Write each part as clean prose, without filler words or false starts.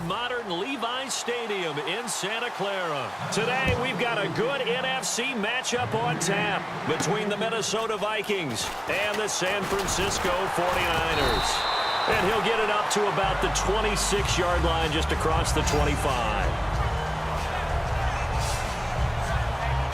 Modern Levi's Stadium in Santa Clara. Today, we've got a good NFC matchup on tap between the Minnesota Vikings and the San Francisco 49ers. And he'll get it up to about the 26-yard line just across the 25.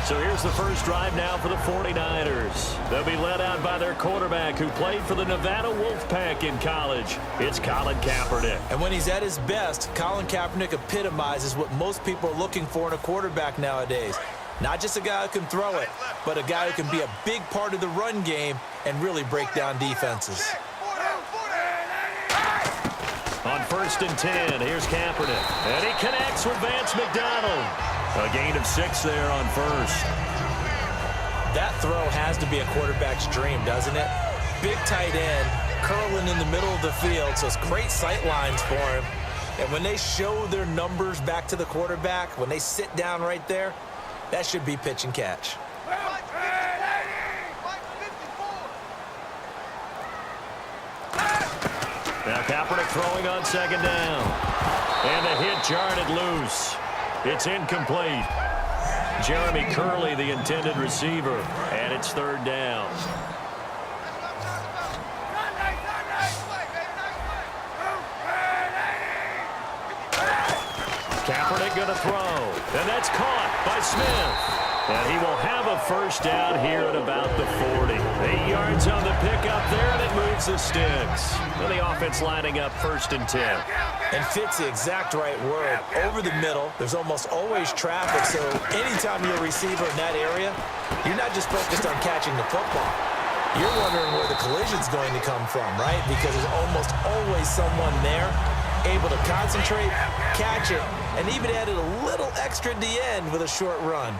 So here's the first drive now for the 49ers. They'll be led out by their quarterback who played for the Nevada Wolfpack in college. It's Colin Kaepernick. And when he's at his best, Colin Kaepernick epitomizes what most people are looking for in a quarterback nowadays. Not just a guy who can throw it, but a guy who can be a big part of the run game and really break down defenses. On 1st and 10, here's Kaepernick. And he connects with Vance McDonald. A gain of 6 there on 1st. That throw has to be a quarterback's dream, doesn't it? Big tight end, curling in the middle of the field, so it's great sight lines for him. And when they show their numbers back to the quarterback, when they sit down right there, that should be pitch and catch. Now Kaepernick throwing on 2nd down. And the hit jarred it loose. It's incomplete. Jeremy Curley, the intended receiver, and it's 3rd down. Kaepernick going to throw, and that's caught by Smith. And he will have a 1st down here at about the 40. 8 yards on the pickup there, and it moves the sticks. And the offense lining up 1st and 10. And fits the exact right word. Over the middle, there's almost always traffic, so anytime you're a receiver in that area, you're not just focused on catching the football. You're wondering where the collision's going to come from, right? Because there's almost always someone there able to concentrate, catch it, and even added a little extra at the end with a short run.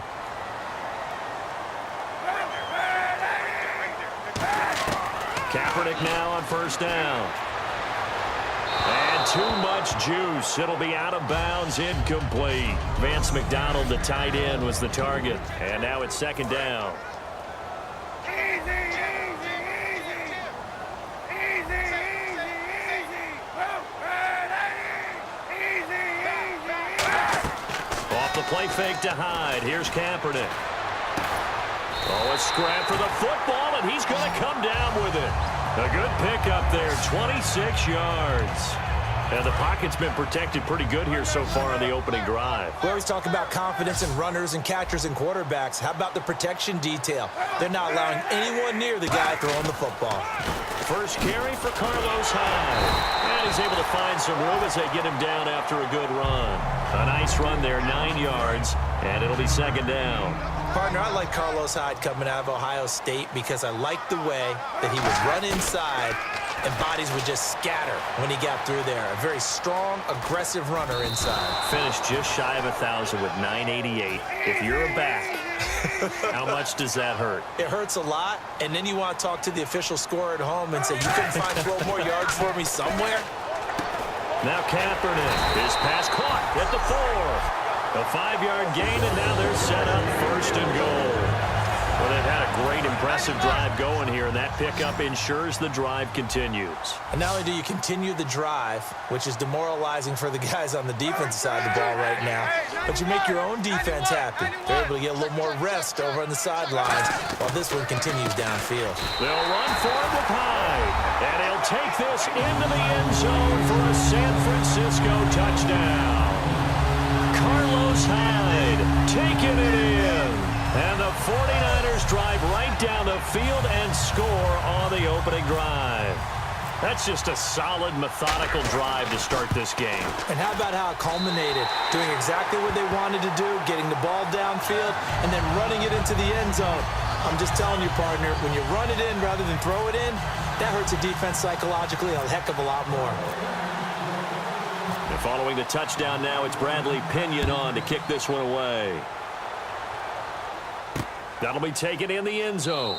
Kaepernick now on 1st down. And too much juice. It'll be out of bounds, incomplete. Vance McDonald, the tight end, was the target. And now it's 2nd down. Off the play fake to Hyde. Here's Kaepernick. Oh, a scrap for the football, and he's going to come down with it. A good pickup there, 26 yards. And the pocket's been protected pretty good here so far on the opening drive. We always talk about confidence in runners and catchers and quarterbacks. How about the protection detail? They're not allowing anyone near the guy throwing the football. First carry for Carlos Hyde. And he's able to find some room as they get him down after a good run. A nice run there, 9 yards, and it'll be 2nd down. Partner, I like Carlos Hyde coming out of Ohio State because I like the way that he would run inside and bodies would just scatter when he got through there. A very strong, aggressive runner inside. Finished just shy of 1,000 with 988. If you're a back, how much does that hurt? It hurts a lot, and then you want to talk to the official scorer at home and say, you couldn't find 12 more yards for me somewhere? Now Kaepernick, his pass caught at the 4. A 5-yard gain, and now they're set up 1st and goal. Well, they've had a great, impressive drive going here, and that pickup ensures the drive continues. And not only do you continue the drive, which is demoralizing for the guys on the defensive side of the ball right now, but you make your own defense happy. They're able to get a little more rest over on the sidelines while this one continues downfield. They'll run for it with Hyde, and he'll take this into the end zone for a San Francisco touchdown. Carlos Hyde taking it in. And the 49ers drive right down the field and score on the opening drive. That's just a solid, methodical drive to start this game. And how about how it culminated? Doing exactly what they wanted to do, getting the ball downfield, and then running it into the end zone. I'm just telling you, partner, when you run it in rather than throw it in, that hurts a defense psychologically a heck of a lot more. And following the touchdown now, it's Bradley Pinion on to kick this one away. That'll be taken in the end zone.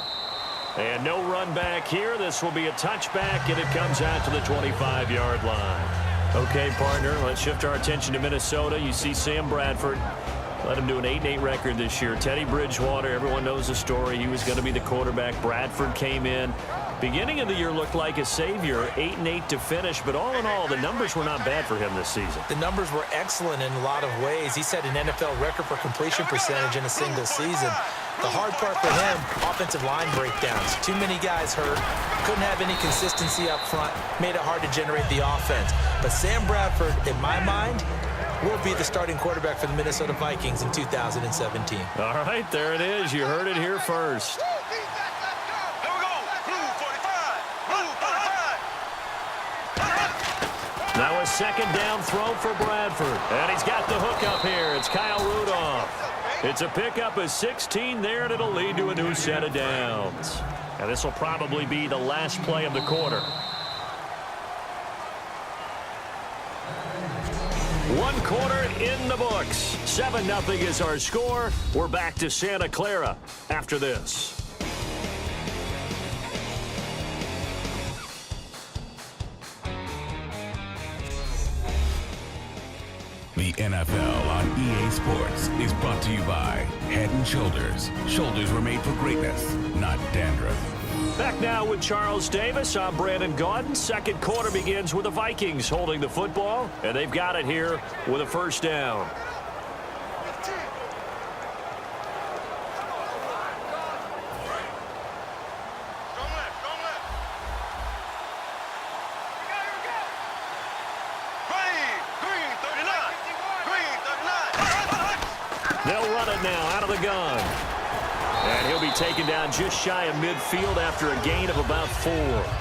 And no run back here. This will be a touchback, and it comes out to the 25-yard line. Okay, partner, let's shift our attention to Minnesota. You see Sam Bradford. Let him do an 8-8 record this year. Teddy Bridgewater, everyone knows the story. He was going to be the quarterback. Bradford came in. Beginning of the year looked like a savior, 8-8 to finish, but all in all, the numbers were not bad for him this season. The numbers were excellent in a lot of ways. He set an NFL record for completion percentage in a single season. The hard part for him, offensive line breakdowns. Too many guys hurt, couldn't have any consistency up front, made it hard to generate the offense. But Sam Bradford, in my mind, will be the starting quarterback for the Minnesota Vikings in 2017. All right, there it is. You heard it here first. Now a second down throw for Bradford. And he's got the hook up here. It's Kyle Rudolph. It's a pickup of 16 there, and it'll lead to a new set of downs. And this will probably be the last play of the quarter. One quarter in the books. 7-0 is our score. We're back to Santa Clara after this. The NFL on EA Sports is brought to you by Head & Shoulders. Shoulders were made for greatness, not dandruff. Back now with Charles Davis. I'm Brandon Gaudin. Second quarter begins with the Vikings holding the football, and they've got it here with a first down. They'll run it now out of the gun. And he'll be taken down just shy of midfield after a gain of about 4.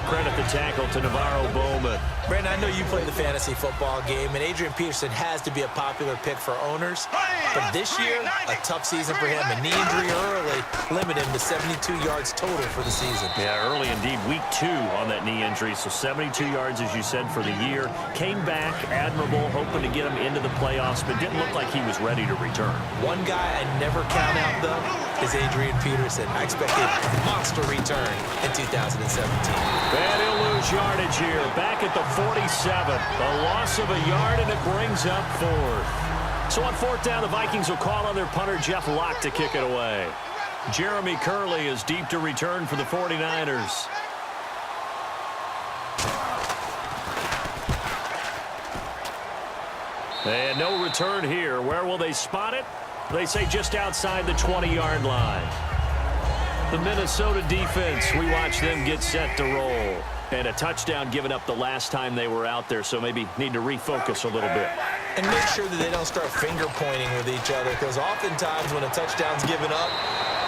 Credit the tackle to Navarro Bowman. Brandon, I know you play the fantasy football game, and Adrian Peterson has to be a popular pick for owners. But this year, a tough season for him. A knee injury early limited him to 72 yards total for the season. Yeah, early indeed. Week 2 on that knee injury. So 72 yards, as you said, for the year. Came back admirable, hoping to get him into the playoffs, but didn't look like he was ready to return. One guy I never count out, though, is Adrian Peterson. I expect a monster return in 2017. And he'll lose yardage here. Back at the 47. A loss of a yard, and it brings up 4th. So on 4th down, the Vikings will call on their punter, Jeff Locke, to kick it away. Jeremy Curley is deep to return for the 49ers. And no return here. Where will they spot it? They say just outside the 20-yard line. The Minnesota defense, we watch them get set to roll. And a touchdown given up the last time they were out there, so maybe need to refocus a little bit. And make sure that they don't start finger-pointing with each other, because oftentimes when a touchdown's given up,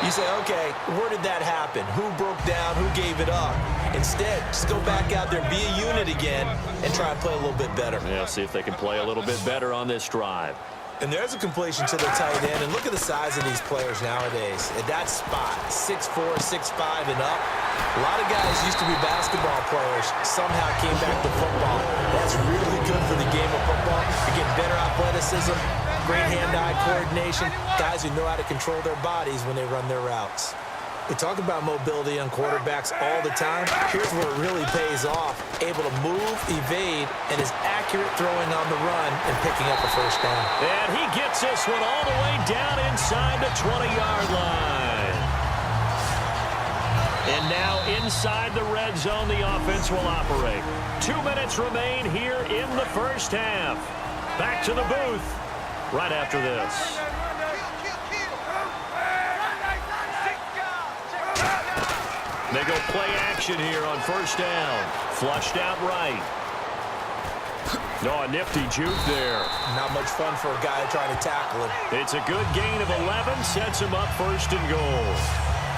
you say, okay, where did that happen? Who broke down? Who gave it up? Instead, just go back out there, be a unit again, and try and play a little bit better. Yeah, see if they can play a little bit better on this drive. And there's a completion to the tight end. And look at the size of these players nowadays. At that spot, 6'4", 6'5", and up. A lot of guys used to be basketball players, somehow came back to football. That's really good for the game of football. You're getting better athleticism, great hand-eye coordination, guys who know how to control their bodies when they run their routes. We talk about mobility on quarterbacks all the time. Here's where it really pays off. Able to move, evade, and is accurate throwing on the run and picking up a first down. And he gets this one all the way down inside the 20-yard line. And now inside the red zone, the offense will operate. 2 minutes remain here in the first half. Back to the booth right after this. They go play action here on first down. Flushed out right. Oh, a nifty juke there. Not much fun for a guy trying to tackle him. It's a good gain of 11. Sets him up first and goal.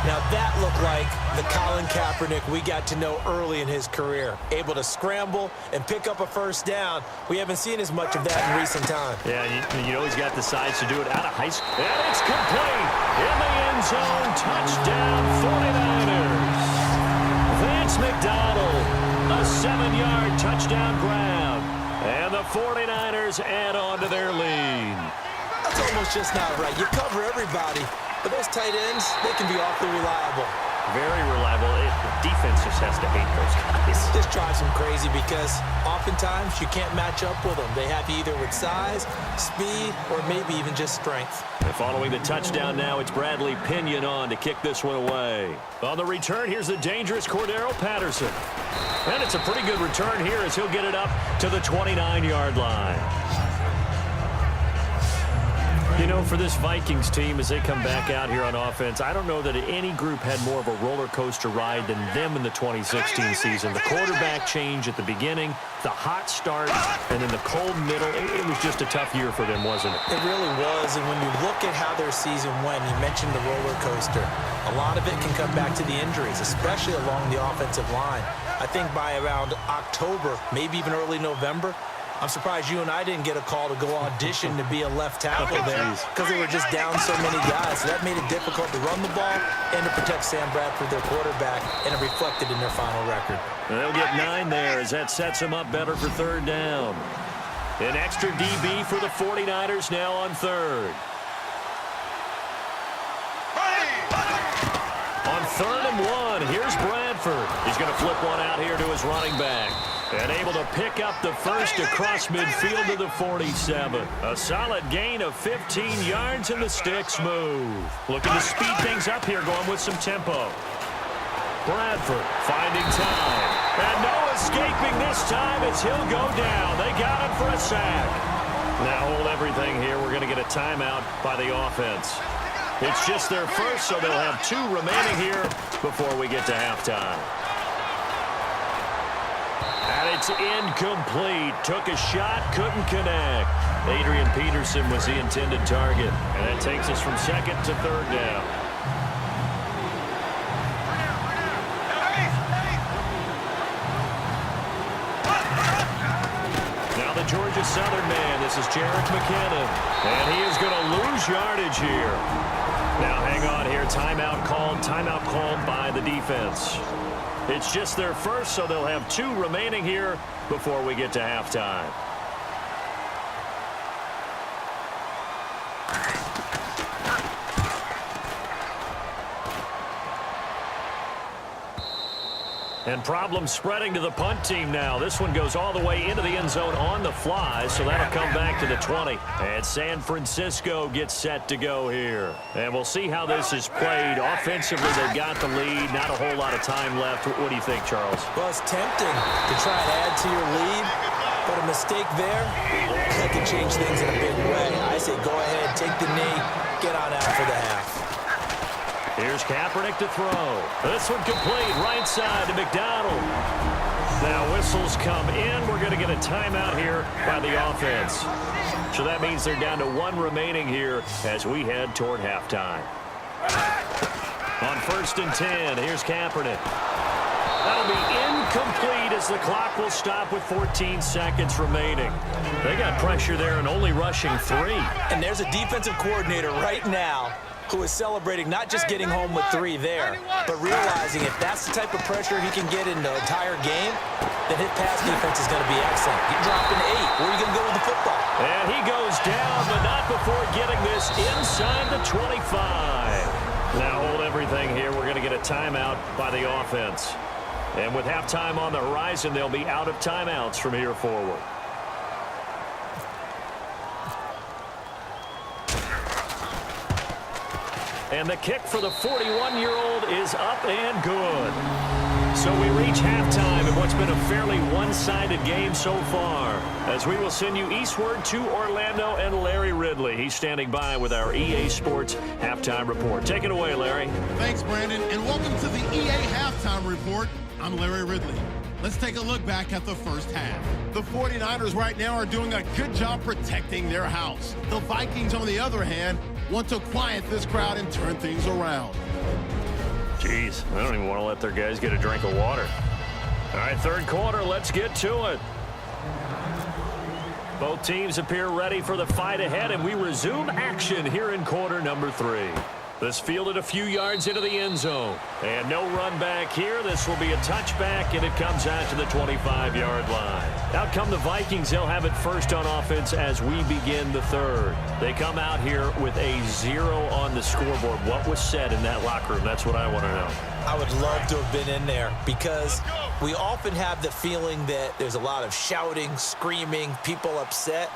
Now that looked like the Colin Kaepernick we got to know early in his career. Able to scramble and pick up a first down. We haven't seen as much of that in recent time. Yeah, you know he's got the size to do it out of high school. And it's complete. In the end zone. Touchdown 49ers. Vance McDonald. A 7-yard touchdown grab. And the 49ers add on to their lead. That's almost just not right. You cover everybody. But those tight ends, they can be awfully reliable. Very reliable. The defense just has to hate those guys. This drives them crazy because oftentimes you can't match up with them. They have you either with size, speed, or maybe even just strength. And following the touchdown now, it's Bradley Pinion on to kick this one away. On the return, here's the dangerous Cordero Patterson. And it's a pretty good return here as he'll get it up to the 29-yard line. You know, for this Vikings team, as they come back out here on offense, I don't know that any group had more of a roller coaster ride than them in the 2016 season. The quarterback change at the beginning, the hot start, and then the cold middle. It was just a tough year for them, wasn't it? It really was, and when you look at how their season went, you mentioned the roller coaster. A lot of it can come back to the injuries, especially along the offensive line. I think by around October, maybe even early November, I'm surprised you and I didn't get a call to go audition to be a left tackle there because they were just down so many guys. So that made it difficult to run the ball and to protect Sam Bradford, their quarterback, and it reflected in their final record. And they'll get 9 there as that sets them up better for third down. An extra DB for the 49ers now on third. On 3rd and 1, here's Bradford. He's going to flip one out here to his running back. And able to pick up the first across midfield to the 47. A solid gain of 15 yards and the sticks move. Looking to speed things up here, going with some tempo. Bradford finding time. And no escaping this time as he'll go down. They got him for a sack. Now hold everything here. We're going to get a timeout by the offense. It's just their first, so they'll have 2 remaining here before we get to halftime. And it's incomplete. Took a shot, couldn't connect. Adrian Peterson was the intended target. And that takes us from second to third down. Now the Georgia Southern man. This is Jerick McKinnon. And he is going to lose yardage here. Now hang on here. Timeout called by the defense. It's just their first, so they'll have 2 remaining here before we get to halftime. And problem spreading to the punt team now. This one goes all the way into the end zone on the fly, so that'll come back to the 20. And San Francisco gets set to go here. And we'll see how this is played. Offensively, they've got the lead. Not a whole lot of time left. What do you think, Charles? Well, it's tempting to try and add to your lead, but a mistake there, that could change things in a big way. I say go ahead, take the knee, get on out for the half. Here's Kaepernick to throw. This one complete, right side to McDonald. Now whistles come in. We're going to get a timeout here by the offense. So that means they're down to 1 remaining here as we head toward halftime. On 1st and 10, here's Kaepernick. That'll be incomplete as the clock will stop with 14 seconds remaining. They got pressure there and only rushing 3. And there's a defensive coordinator right now who is celebrating not just getting home with 3 there, but realizing if that's the type of pressure he can get in the entire game, then his pass defense is going to be excellent. You're dropping 8. Where are you going to go with the football? And he goes down, but not before getting this inside the 25. Now hold everything here. We're going to get a timeout by the offense. And with halftime on the horizon, they'll be out of timeouts from here forward. And the kick for the 41-year-old is up and good. So we reach halftime in what's been a fairly one-sided game so far, as we will send you eastward to Orlando and Larry Ridley. He's standing by with our EA Sports Halftime Report. Take it away, Larry. Thanks, Brandon, and welcome to the EA Halftime Report. I'm Larry Ridley. Let's take a look back at the first half. The 49ers right now are doing a good job protecting their house. The Vikings, on the other hand, want to quiet this crowd and turn things around. Jeez, I don't even want to let their guys get a drink of water. All right, 3rd quarter, let's get to it. Both teams appear ready for the fight ahead, and we resume action here in quarter number 3. This fielded a few yards into the end zone. And no run back here. This will be a touchback, and it comes out to the 25-yard line. Out come the Vikings. They'll have it first on offense as we begin the 3rd. They come out here with a 0 on the scoreboard. What was said in that locker room? That's what I want to know. I would love to have been in there because we often have the feeling that there's a lot of shouting, screaming, people upset.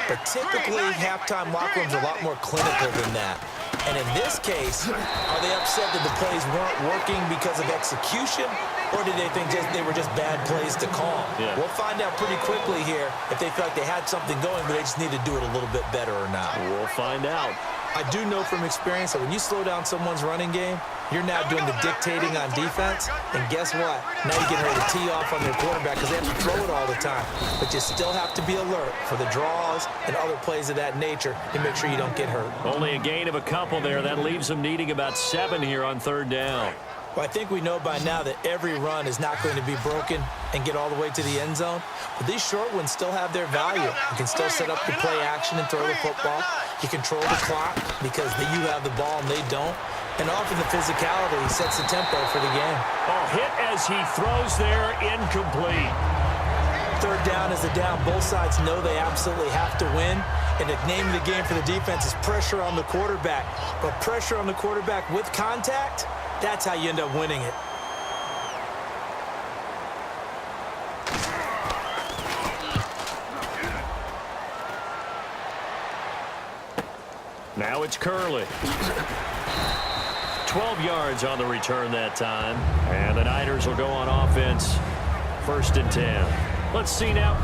But typically, halftime locker rooms are a lot more clinical than that. And in this case, are they upset that the plays weren't working because of execution, or did they think they were just bad plays to call? Yeah. We'll find out pretty quickly here if they feel like they had something going, but they just need to do it a little bit better or not. We'll find out. I do know from experience that when you slow down someone's running game, you're now doing the dictating on defense, and guess what? Now you're getting ready to tee off on their quarterback because they have to throw it all the time. But you still have to be alert for the draws and other plays of that nature to make sure you don't get hurt. Only a gain of a couple there. That leaves them needing about 7 here on 3rd down. Well, I think we know by now that every run is not going to be broken and get all the way to the end zone. But these short ones still have their value. You can still set up the play action and throw the football. You control the clock because you have the ball and they don't. And often the physicality sets the tempo for the game. Oh, hit as he throws there, incomplete. 3rd down is the down. Both sides know they absolutely have to win. And the name of the game for the defense is pressure on the quarterback. But pressure on the quarterback with contact, that's how you end up winning it. Now it's Curley. 12 yards on the return that time. And the Niners will go on offense. 1st and 10. Let's see now.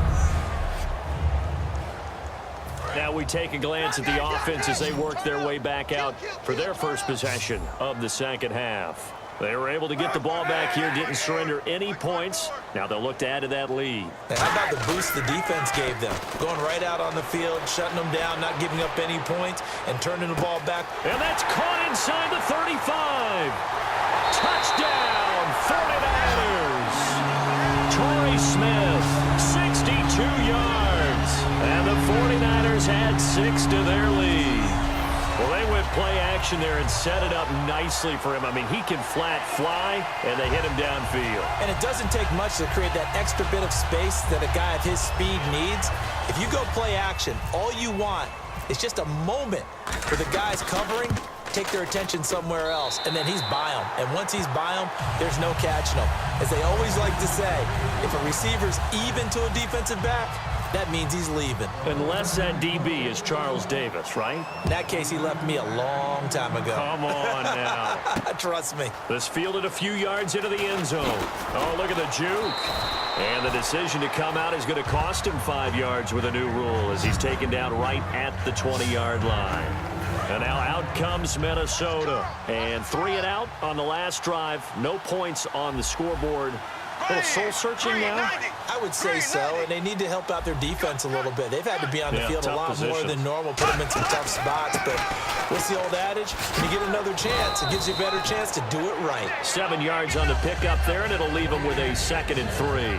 Now we take a glance at the offense as they work their way back out for their first possession of the 2nd half. They were able to get the ball back here, didn't surrender any points. Now they'll look to add to that lead. And how about the boost the defense gave them? Going right out on the field, shutting them down, not giving up any points, and turning the ball back. And that's caught inside the 35. Touchdown, 49ers. Torrey Smith, 62 yards. And the 49ers add 6 to their lead. Well, they went play action there and set it up nicely for him. I mean, he can flat fly, and they hit him downfield. And it doesn't take much to create that extra bit of space that a guy of his speed needs. If you go play action, all you want is just a moment where the guy's covering, take their attention somewhere else, and then he's by him. And once he's by him, there's no catching him. As they always like to say, if a receiver's even to a defensive back, that means he's leaving. Unless that DB is Charles Davis, right? In that case, he left me a long time ago. Come on now. Trust me. This fielded a few yards into the end zone. Oh, look at the juke. And the decision to come out is going to cost him 5 yards with a new rule as he's taken down right at the 20-yard line. And now out comes Minnesota. And 3 and out on the last drive. No points on the scoreboard. A little soul-searching now? I would say so, and they need to help out their defense a little bit. They've had to be on the field a lot more than normal, put them in some tough spots. But what's the old adage? When you get another chance, it gives you a better chance to do it right. 7 yards on the pickup there, and it'll leave them with a 2nd and 3.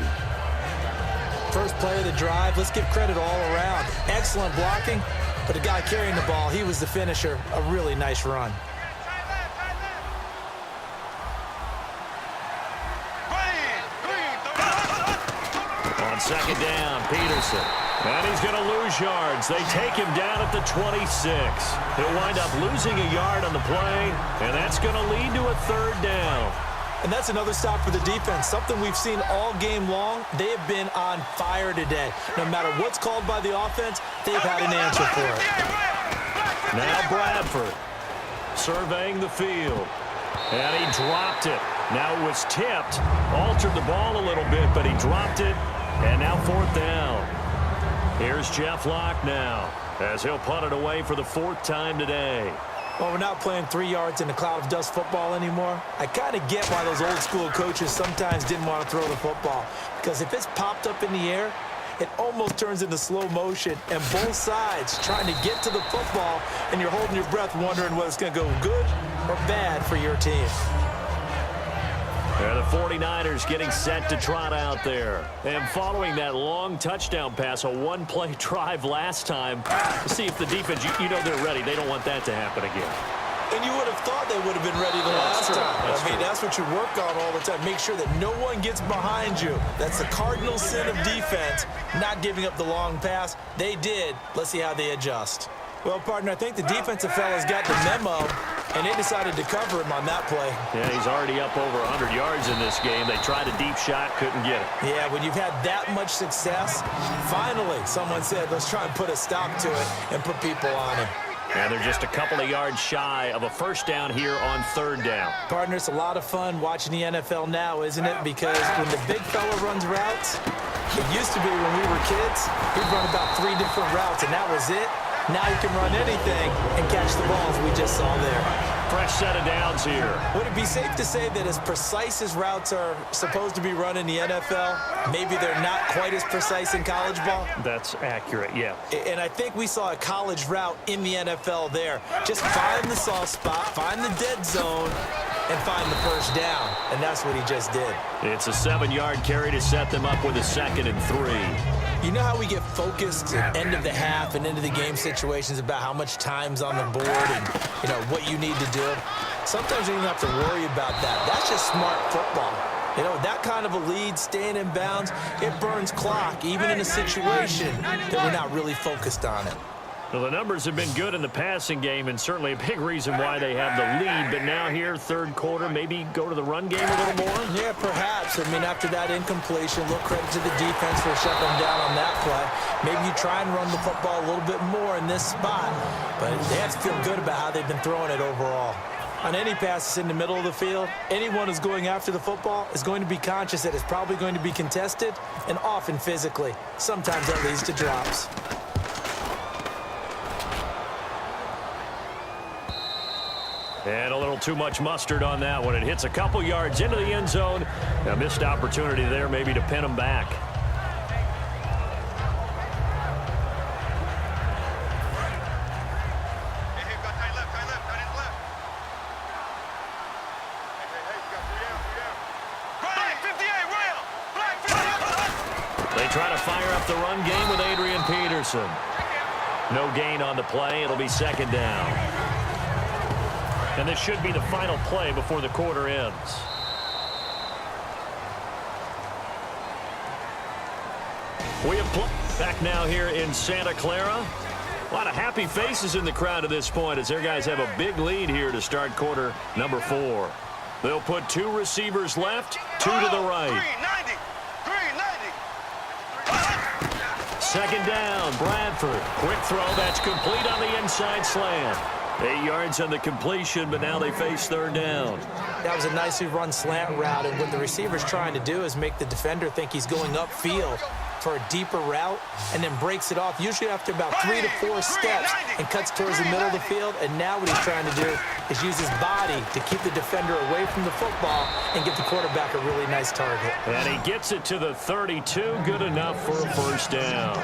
First play of the drive, let's give credit all around. Excellent blocking, but the guy carrying the ball, he was the finisher. A really nice run. On 2nd down, Peterson. And he's going to lose yards. They take him down at the 26. He'll wind up losing a yard on the play, and that's going to lead to a 3rd down. And that's another stop for the defense, something we've seen all game long. They have been on fire today. No matter what's called by the offense, they've had an answer for it. Now Bradford surveying the field. And he dropped it. Now it was tipped. Altered the ball a little bit, but he dropped it. And now 4th down. Here's Jeff Locke now as he'll punt it away for the 4th time today. Well, we're not playing 3 yards in a cloud of dust football anymore. I kind of get why those old school coaches sometimes didn't want to throw the football. Because if it's popped up in the air, it almost turns into slow motion. And both sides trying to get to the football, and you're holding your breath wondering whether it's going to go good or bad for your team. And the 49ers getting set to trot out there. And following that long touchdown pass, a one-play drive last time, see if the defense, you know they're ready. They don't want that to happen again. And you would have thought they would have been ready the last time. That's what you work on all the time. Make sure that no one gets behind you. That's the cardinal sin of defense, not giving up the long pass. They did. Let's see how they adjust. Well, partner, I think the defensive fellas got the memo. and they decided to cover him on that play. Yeah, he's already up over 100 yards in this game. They tried a deep shot, couldn't get it. Yeah, when you've had that much success, finally someone said, let's try and put a stop to it and put people on him. And they're just a couple of yards shy of a first down here on third down. Partner, it's a lot of fun watching the NFL now, isn't it? Because when the big fella runs routes, it used to be when we were kids, he'd run about 3 different routes, and that was it. Now he can run anything and catch the balls we just saw there. Fresh set of downs here. Would it be safe to say that as precise as routes are supposed to be run in the NFL, maybe they're not quite as precise in college ball? That's accurate, yeah. And I think we saw a college route in the NFL there. Just find the soft spot, find the dead zone, and find the first down. And that's what he just did. It's a 7-yard carry to set them up with a 2nd and 3. You know how we get focused at end of the half and into the game situations about how much time's on the board and, you know, what you need to do? Sometimes you don't have to worry about that. That's just smart football. You know, that kind of a lead, staying in bounds, it burns clock, even in a situation that we're not really focused on it. Well, the numbers have been good in the passing game, and certainly a big reason why they have the lead. But now here, third quarter, maybe go to the run game a little more? Yeah, perhaps. I mean, after that incompletion, a little credit to the defense for shutting them down on that play. Maybe you try and run the football a little bit more in this spot. But they have to feel good about how they've been throwing it overall. On any passes in the middle of the field, anyone who's going after the football is going to be conscious that it's probably going to be contested, and often physically. Sometimes that leads to drops. And a little too much mustard on that one. It hits a couple yards into the end zone. A missed opportunity there maybe to pin them back. They try to fire up the run game with Adrian Peterson. No gain on the play. It'll be 2nd down. And this should be the final play before the quarter ends. We have back now here in Santa Clara. A lot of happy faces in the crowd at this point as their guys have a big lead here to start quarter number 4. They'll put 2 receivers left, 2 to the right. 2nd down, Bradford. Quick throw, that's complete on the inside slant. 8 yards on the completion, but now they face 3rd down. That was a nicely run slant route, and what the receiver's trying to do is make the defender think he's going upfield for a deeper route, and then breaks it off, usually after about 3 to 4 steps, and cuts towards the middle of the field. And now what he's trying to do is use his body to keep the defender away from the football and give the quarterback a really nice target. And he gets it to the 32, good enough for a first down.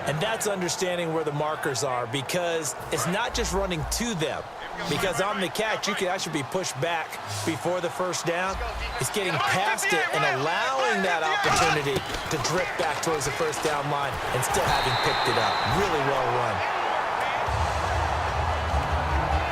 And that's understanding where the markers are, because it's not just running to them. Because on the catch, you can actually be pushed back before the first down. It's getting past it and allowing that opportunity to drift back towards the first down line and still having picked it up. Really well run.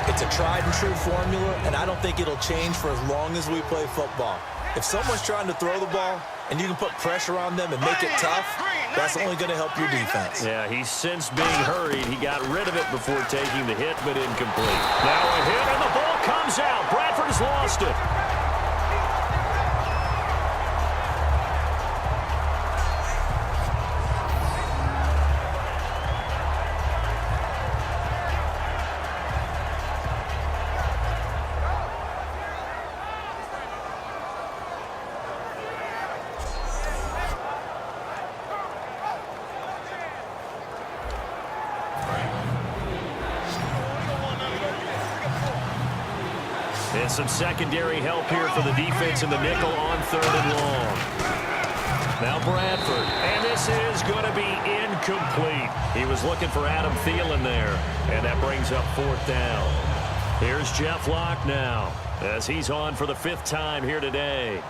It's a tried and true formula, and I don't think it'll change for as long as we play football. If someone's trying to throw the ball and you can put pressure on them and make it tough, that's only going to help your defense. Yeah, he's since being hurried. He got rid of it before taking the hit, but incomplete. Now a hit, and the ball comes out. Bradford has lost it. And some secondary help here for the defense in the nickel on 3rd and long. Now Bradford, and this is going to be incomplete. He was looking for Adam Thielen there, and that brings up 4th down. Here's Jeff Locke now, as he's on for the 5th time here today.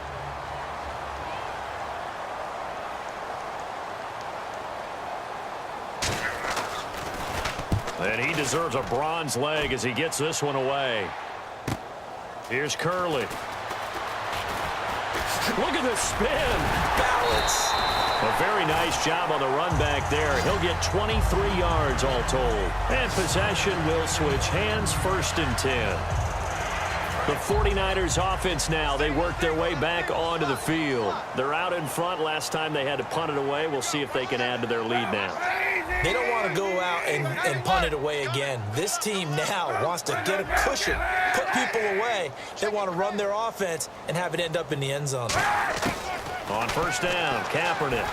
And he deserves a bronze leg as he gets this one away. Here's Curley. Look at the spin. Balance. A very nice job on the run back there. He'll get 23 yards all told. And possession will switch hands, 1st and 10. The 49ers offense now, they work their way back onto the field. They're out in front. Last time they had to punt it away. We'll see if they can add to their lead now. They don't want to go out and punt it away again. This team now wants to get a cushion, put people away. They want to run their offense and have it end up in the end zone. On first down, Kaepernick.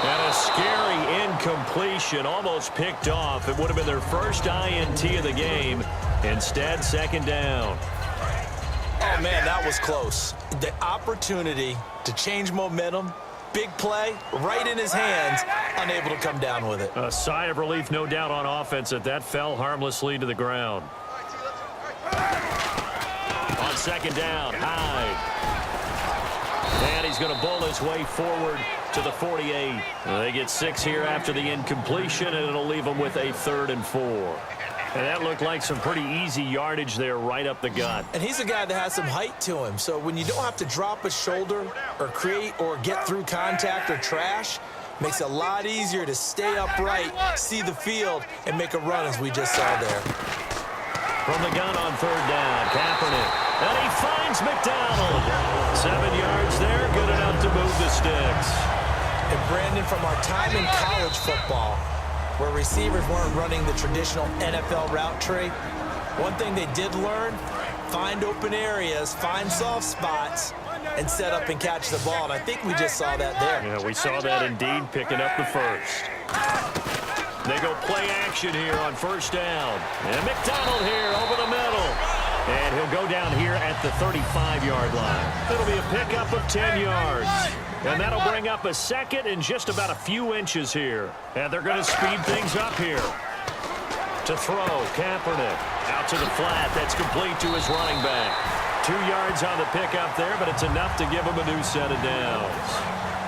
And a scary incompletion, almost picked off. It would have been their first INT of the game. Instead, second down. Oh, man, that was close. The opportunity to change momentum, big play, right in his hands, unable to come down with it. A sigh of relief, no doubt, on offense that fell harmlessly to the ground. On second down, Hyde. And he's going to bowl his way forward to the 48. They get 6 here after the incompletion, and it'll leave them with a 3rd and 4. And that looked like some pretty easy yardage there right up the gut. And he's a guy that has some height to him. So when you don't have to drop a shoulder or create or get through contact or trash, makes it a lot easier to stay upright, see the field, and make a run as we just saw there. From the gun on 3rd down, Kaepernick. And he finds McDonald. 7 yards there, good enough to move the sticks. And Brandon, from our time in college football, where receivers weren't running the traditional NFL route tree, one thing they did learn, find open areas, find soft spots, and set up and catch the ball. And I think we just saw that there. Yeah, we saw that indeed, picking up the first. They go play action here on first down. And McDonald here over the middle. And he'll go down here at the 35-yard line. It'll be a pickup of 10 yards. And that'll bring up a second and just about a few inches here. And they're going to speed things up here. To throw, Kaepernick. Out to the flat. That's complete to his running back. 2 yards on the pickup there, but it's enough to give him a new set of downs.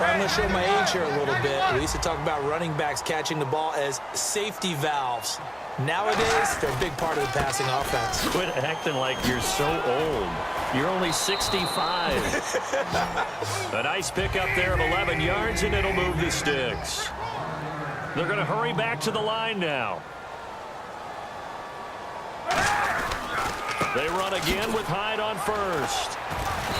I'm going to show my age here a little bit. We used to talk about running backs catching the ball as safety valves. Nowadays, they're a big part of the passing offense. Quit acting like you're so old. You're only 65. A nice pickup there of 11 yards, and it'll move the sticks. They're going to hurry back to the line now. They run again with Hyde on first.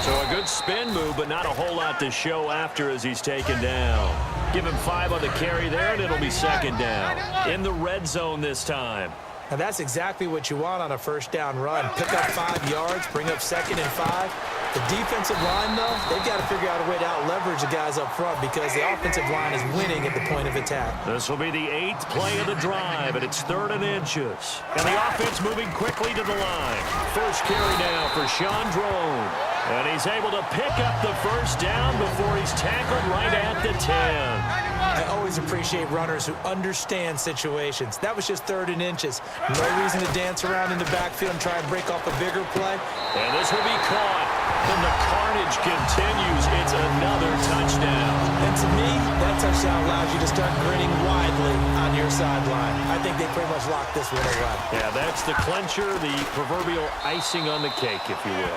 So a good spin move, but not a whole lot to show after as he's taken down. Give him 5 on the carry there, and it'll be second down. In the red zone this time. Now that's exactly what you want on a first down run. Pick up 5 yards, bring up 2nd and 5. The defensive line, though, they've got to figure out a way to out-leverage the guys up front because the offensive line is winning at the point of attack. This will be the 8th play of the drive, and it's 3rd and inches. And the offense moving quickly to the line. First carry now for Sean Drone. And he's able to pick up the first down before he's tackled right at the 10. I always appreciate runners who understand situations. That was just 3rd and inches. No reason to dance around in the backfield and try and break off a bigger play. And this will be caught. And the carnage continues. It's another touchdown. And to me, that touchdown allows you to start grinning widely on your sideline. I think they pretty much locked this one away. Yeah, that's the clincher, the proverbial icing on the cake, if you will.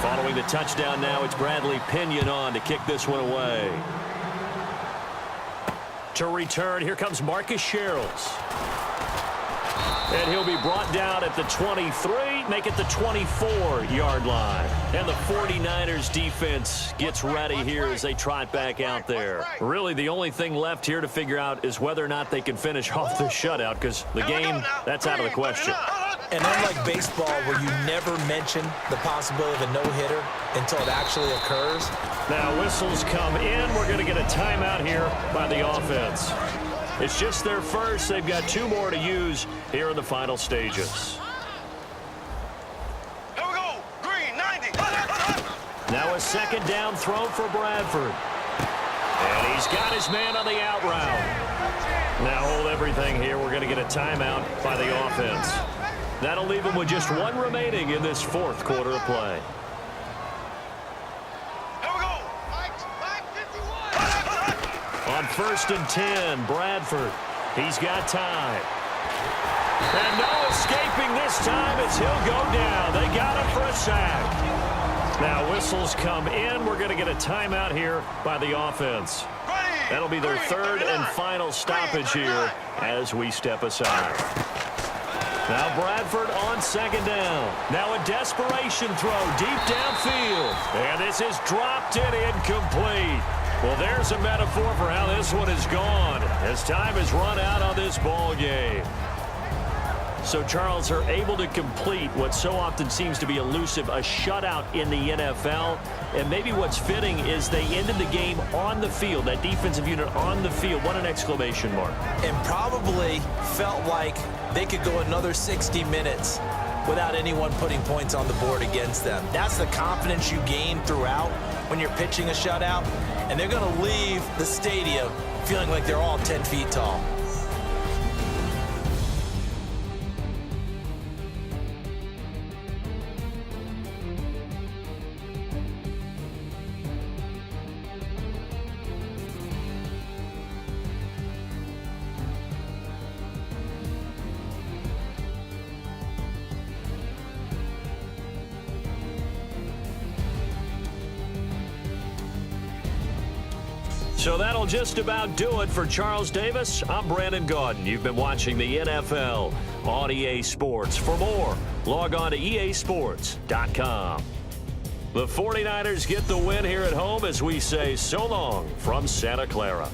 Following the touchdown now, it's Bradley Pinion on to kick this one away. To return, here comes Marcus Sherrills. And he'll be brought down at the 23, make it the 24-yard line. And the 49ers defense gets ready here as they trot back out there. Really, the only thing left here to figure out is whether or not they can finish off the shutout, because the game, that's out of the question. And unlike baseball, where you never mention the possibility of a no-hitter until it actually occurs. Now whistles come in. We're going to get a timeout here by the offense. It's just their first. They've got 2 more to use here in the final stages. Here we go. Green, 90. Now a second down throw for Bradford. And he's got his man on the out route. Now hold everything here. We're going to get a timeout by the offense. That'll leave them with just 1 remaining in this 4th quarter of play. Here we go. 551. On 1st and 10, Bradford. He's got time. And no escaping this time as he'll go down. They got him for a sack. Now whistles come in. We're going to get a timeout here by the offense. Ready. That'll be their third and final stoppage here as we step aside. Now Bradford on second down. Now a desperation throw deep downfield. And this is dropped and incomplete. Well, there's a metaphor for how this one is gone as time has run out on this ball game. So, Charles, are able to complete what so often seems to be elusive, a shutout in the NFL. And maybe what's fitting is they ended the game on the field, that defensive unit on the field. What an exclamation mark. And probably felt like they could go another 60 minutes without anyone putting points on the board against them. That's the confidence you gain throughout when you're pitching a shutout. And they're going to leave the stadium feeling like they're all 10 feet tall. So that'll just about do it for Charles Davis. I'm Brandon Gaudin. You've been watching the NFL on EA Sports. For more, log on to easports.com. The 49ers get the win here at home as we say so long from Santa Clara.